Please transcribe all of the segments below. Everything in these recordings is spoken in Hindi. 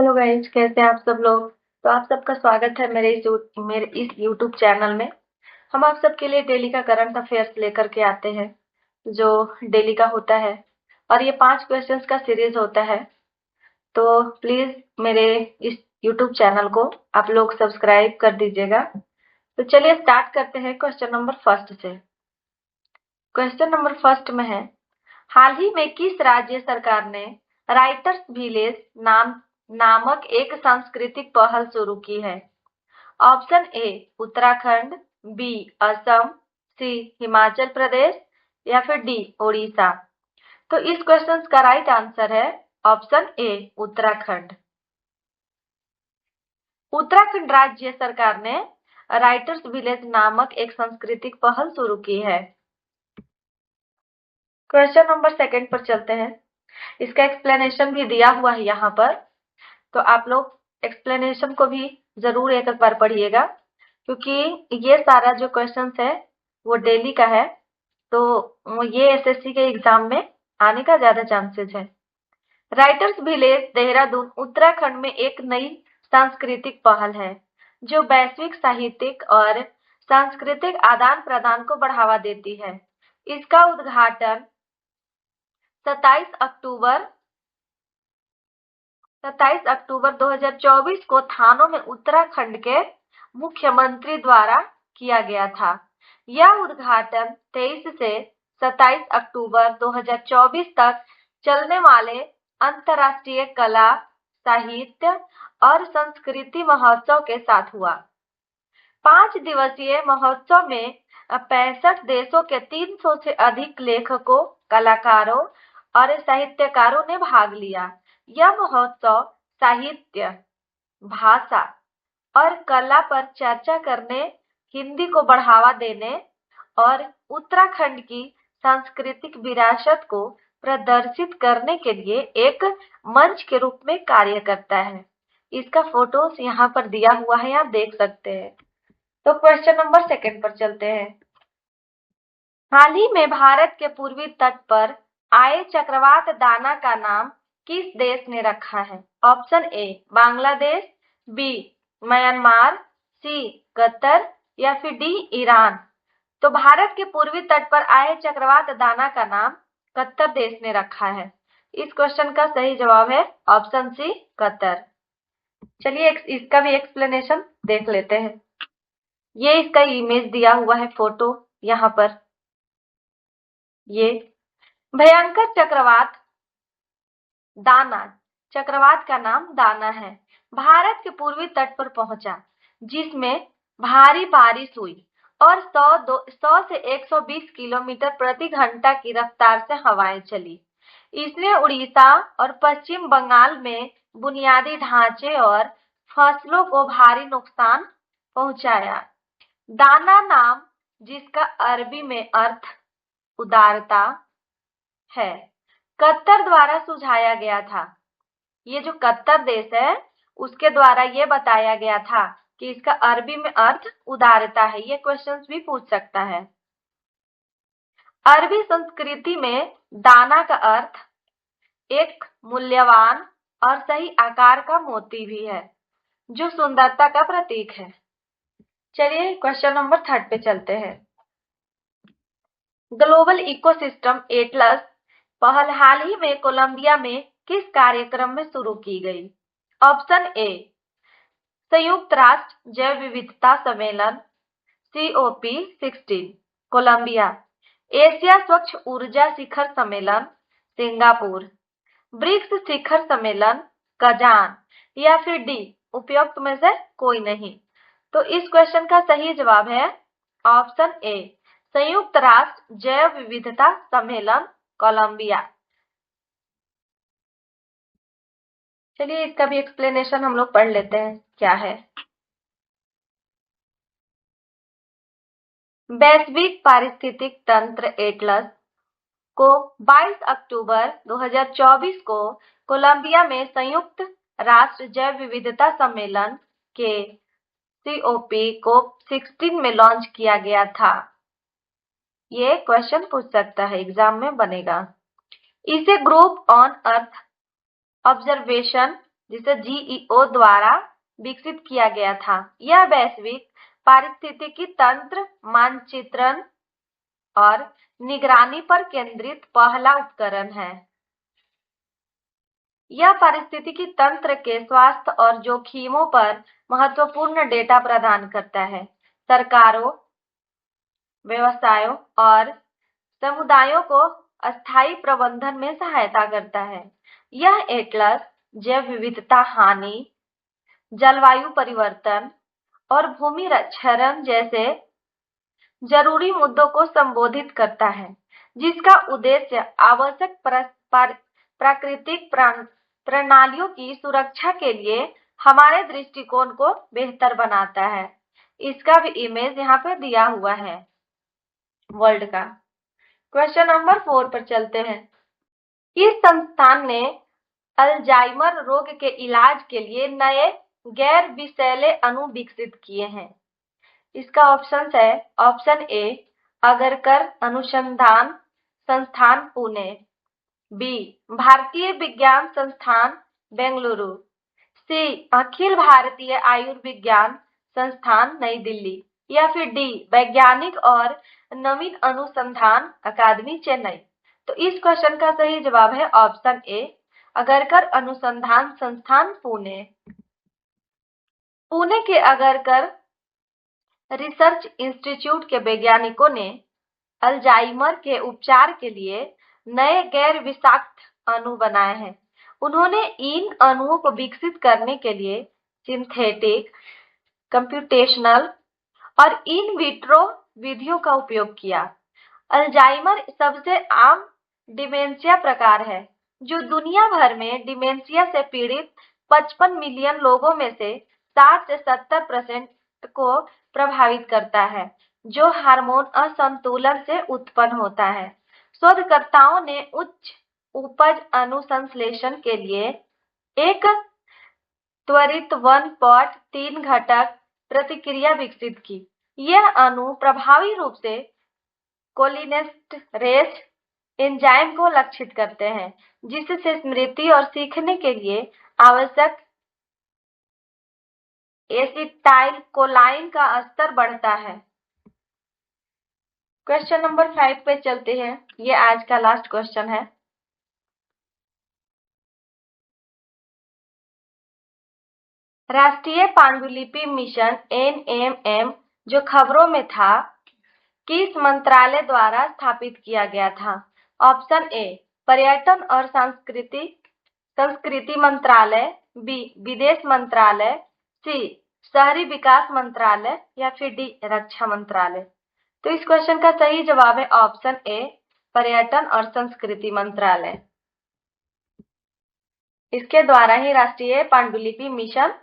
हेलो गाइस, कैसे हैं आप सब लोग। तो आप सबका स्वागत है मेरे इस यूट्यूब चैनल में। हम आप सबके लिए डेली का करंट अफेयर्स लेकर के आते हैं, जो डेली का होता है। और ये 5 क्वेश्चंस का सीरीज होता है। तो प्लीज मेरे इस यूट्यूब चैनल को आप लोग सब्सक्राइब कर दीजिएगा। तो चलिए स्टार्ट करते हैं क्वेश्चन नंबर फर्स्ट से। क्वेश्चन नंबर फर्स्ट में है, हाल ही में किस राज्य सरकार ने राइटर्स विलेज नामक एक सांस्कृतिक पहल शुरू की है। Option A Uttarakhand, B Assam, C Himachal Pradesh या फिर डी ओडिशा। तो इस क्वेश्चन का राइट आंसर है ऑप्शन ए उत्तराखंड। उत्तराखंड राज्य सरकार ने राइटर्स विलेज नामक एक सांस्कृतिक पहल शुरू की है। क्वेश्चन नंबर सेकंड पर चलते हैं। इसका एक्सप्लेनेशन भी दिया हुआ है यहाँ पर, तो आप लोग एक्सप्लेनेशन को भी जरूर एक बार पढ़िएगा, क्योंकि ये सारा जो क्वेश्चंस है वो डेली का है, तो ये एसएससी के एग्जाम में आने का ज्यादा चांसेस है। राइटर्स विलेज देहरादून उत्तराखंड में एक नई सांस्कृतिक पहल है जो वैश्विक साहित्यिक और सांस्कृतिक आदान प्रदान को बढ़ावा देती है। इसका उद्घाटन 27 अक्टूबर 2024 को थानों में उत्तराखंड के मुख्यमंत्री द्वारा किया गया था। यह उद्घाटन 23 से 27 अक्टूबर 2024 तक चलने वाले अंतर्राष्ट्रीय कला, साहित्य और संस्कृति महोत्सव के साथ हुआ। 5 दिवसीय महोत्सव में 65 देशों के 300 से अधिक लेखकों, कलाकारों और साहित्यकारों ने भाग लिया। यह महोत्सव साहित्य, भाषा और कला पर चर्चा करने, हिंदी को बढ़ावा देने और उत्तराखंड की सांस्कृतिक विरासत को प्रदर्शित करने के लिए एक मंच के रूप में कार्य करता है। इसका फोटोस यहाँ पर दिया हुआ है, आप देख सकते हैं। तो क्वेश्चन नंबर सेकंड पर चलते हैं। हाल ही में भारत के पूर्वी तट पर आए चक्रवात दाना का नाम किस देश ने रखा है। Option A Bangladesh, B Myanmar, C Qatar या फिर डी ईरान। तो भारत के पूर्वी तट पर आए चक्रवात दाना का नाम कतर देश ने रखा है। इस क्वेश्चन का सही जवाब है ऑप्शन सी कतर। चलिए इसका भी एक्सप्लेनेशन देख लेते हैं। ये इसका इमेज दिया हुआ है, फोटो यहाँ पर। ये भयंकर चक्रवात दाना, चक्रवात का नाम दाना है, भारत के पूर्वी तट पर पहुंचा, जिसमें भारी बारिश हुई और 100 से 120 किलोमीटर प्रति घंटा की रफ्तार से हवाएं चली। इसने उड़ीसा और पश्चिम बंगाल में बुनियादी ढांचे और फसलों को भारी नुकसान पहुंचाया। दाना नाम, जिसका अरबी में अर्थ उदारता है, कतर द्वारा सुझाया गया था। ये जो कतर देश है उसके द्वारा ये बताया गया था कि इसका अरबी में अर्थ उदारता है। ये क्वेश्चंस भी पूछ सकता है। अरबी संस्कृति में दाना का अर्थ एक मूल्यवान और सही आकार का मोती भी है, जो सुंदरता का प्रतीक है। चलिए क्वेश्चन नंबर थर्ड पे चलते हैं। ग्लोबल इकोसिस्टम एटलस पहल हाल ही में कोलंबिया में किस कार्यक्रम में शुरू की गई। ऑप्शन ए संयुक्त राष्ट्र जैव विविधता सम्मेलन COP16 कोलंबिया, एशिया स्वच्छ ऊर्जा शिखर सम्मेलन सिंगापुर, ब्रिक्स शिखर सम्मेलन कजान या फिर डी उपयुक्त में से कोई नहीं। तो इस क्वेश्चन का सही जवाब है ऑप्शन ए संयुक्त राष्ट्र जैव विविधता सम्मेलन कोलंबिया। चलिए इसका भी एक्सप्लेनेशन हम लोग पढ़ लेते हैं क्या है। वैश्विक पारिस्थितिक तंत्र एटलस को 22 अक्टूबर 2024 को कोलंबिया में संयुक्त राष्ट्र जैव विविधता सम्मेलन के COP16 में लॉन्च किया गया था। ये क्वेश्चन पूछ सकता है, एग्जाम में बनेगा। इसे ग्रुप ऑन अर्थ ऑब्जर्वेशन जिसे GEO द्वारा विकसित किया गया था। यह वैश्विक पारिस्थितिकी तंत्र मानचित्रण और निगरानी पर केंद्रित पहला उपकरण है। यह पारिस्थितिकी तंत्र के स्वास्थ्य और जोखिमों पर महत्वपूर्ण डेटा प्रदान करता है। सरकारों, व्यवसायों और समुदायों को अस्थायी प्रबंधन में सहायता करता है। यह एटलस जैव विविधता हानि, जलवायु परिवर्तन और भूमि क्षरण जैसे जरूरी मुद्दों को संबोधित करता है, जिसका उद्देश्य आवश्यक प्राकृतिक प्रणालियों की सुरक्षा के लिए हमारे दृष्टिकोण को बेहतर बनाता है। इसका भी इमेज यहाँ पे दिया हुआ है वर्ल्ड का। क्वेश्चन नंबर 4 पर चलते हैं। इस संस्थान ने अल्जाइमर रोग के इलाज के लिए नए गैर विषैले अणु विकसित किए हैं। इसका ऑप्शन है ऑप्शन ए अगरकर अनुसंधान संस्थान पुणे, बी भारतीय विज्ञान संस्थान बेंगलुरु, सी अखिल भारतीय आयुर्विज्ञान संस्थान नई दिल्ली, या फिर डी वैज्ञानिक और नवीन अनुसंधान अकादमी चेन्नई। तो इस क्वेश्चन का सही जवाब है ऑप्शन ए अगरकर अनुसंधान संस्थान पुणे। पुणे के अगरकर रिसर्च इंस्टीट्यूट के वैज्ञानिकों ने अल्जाइमर के उपचार के लिए नए गैर विषाक्त अणु बनाए हैं। उन्होंने इन अणुओं को विकसित करने के लिए सिंथेटिक, कंप्यूटेशनल और इन विट्रो विधियों का उपयोग किया। अल्जाइमर सबसे आम डिमेंशिया प्रकार है, जो दुनिया भर में डिमेंशिया से पीड़ित 55 मिलियन लोगों में से 60 से 70% को प्रभावित करता है, जो हार्मोन असंतुलन से उत्पन्न होता है। शोधकर्ताओं ने उच्च उपज अनुसंश्लेषण के लिए एक त्वरित 1.3 घटक प्रतिक्रिया विकसित की। यह अणु प्रभावी रूप से कोलिनेस्टरेज एंजाइम को लक्षित करते हैं, जिससे स्मृति और सीखने के लिए आवश्यक एसिटाइलकोलाइन का स्तर बढ़ता है। क्वेश्चन नंबर 5 पे चलते हैं। ये आज का लास्ट क्वेश्चन है। राष्ट्रीय पांडुलिपि मिशन NMM जो खबरों में था, किस मंत्रालय द्वारा स्थापित किया गया था? ऑप्शन ए पर्यटन और संस्कृति मंत्रालय, बी विदेश मंत्रालय, सी शहरी विकास मंत्रालय, या फिर डी रक्षा मंत्रालय। तो इस क्वेश्चन का सही जवाब है ऑप्शन ए पर्यटन और संस्कृति मंत्रालय। इसके द्वारा ही राष्ट्रीय पांडुलिपि मिशन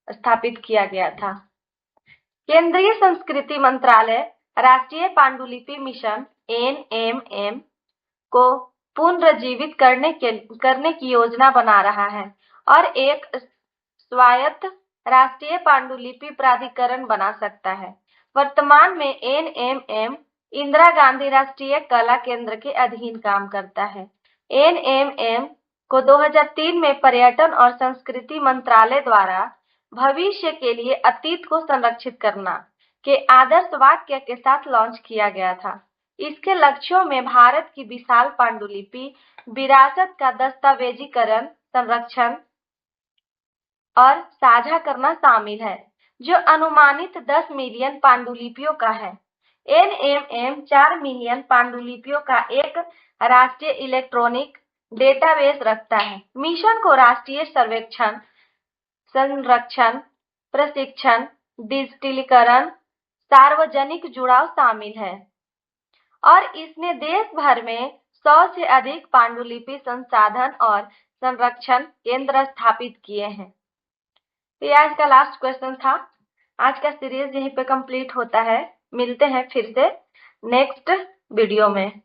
स्थापित किया गया था। केंद्रीय संस्कृति मंत्रालय राष्ट्रीय पांडुलिपि मिशन NMM को पुनर्जीवित करने की योजना बना रहा है और एक स्वायत्त राष्ट्रीय पांडुलिपि प्राधिकरण बना सकता है। वर्तमान में NMM इंदिरा गांधी राष्ट्रीय कला केंद्र के अधीन काम करता है। NMM को 2003 में पर्यटन और संस्कृति मंत्रालय द्वारा भविष्य के लिए अतीत को संरक्षित करना के आदर्श वाक्य के साथ लॉन्च किया गया था। इसके लक्ष्यों में भारत की विशाल पांडुलिपि विरासत का दस्तावेजीकरण, संरक्षण और साझा करना शामिल है, जो अनुमानित 10 मिलियन पांडुलिपियों का है। NMM 4 मिलियन पांडुलिपियों का एक राष्ट्रीय इलेक्ट्रॉनिक डेटाबेस रखता है। मिशन को राष्ट्रीय सर्वेक्षण, संरक्षण, प्रशिक्षण, डिजिटलीकरण, सार्वजनिक जुड़ाव शामिल है और इसने देश भर में 100 से अधिक पांडुलिपि संसाधन और संरक्षण केंद्र स्थापित किए हैं। तो ये आज का लास्ट क्वेश्चन था। आज का सीरीज यहीं पे कंप्लीट होता है। मिलते हैं फिर से नेक्स्ट वीडियो में।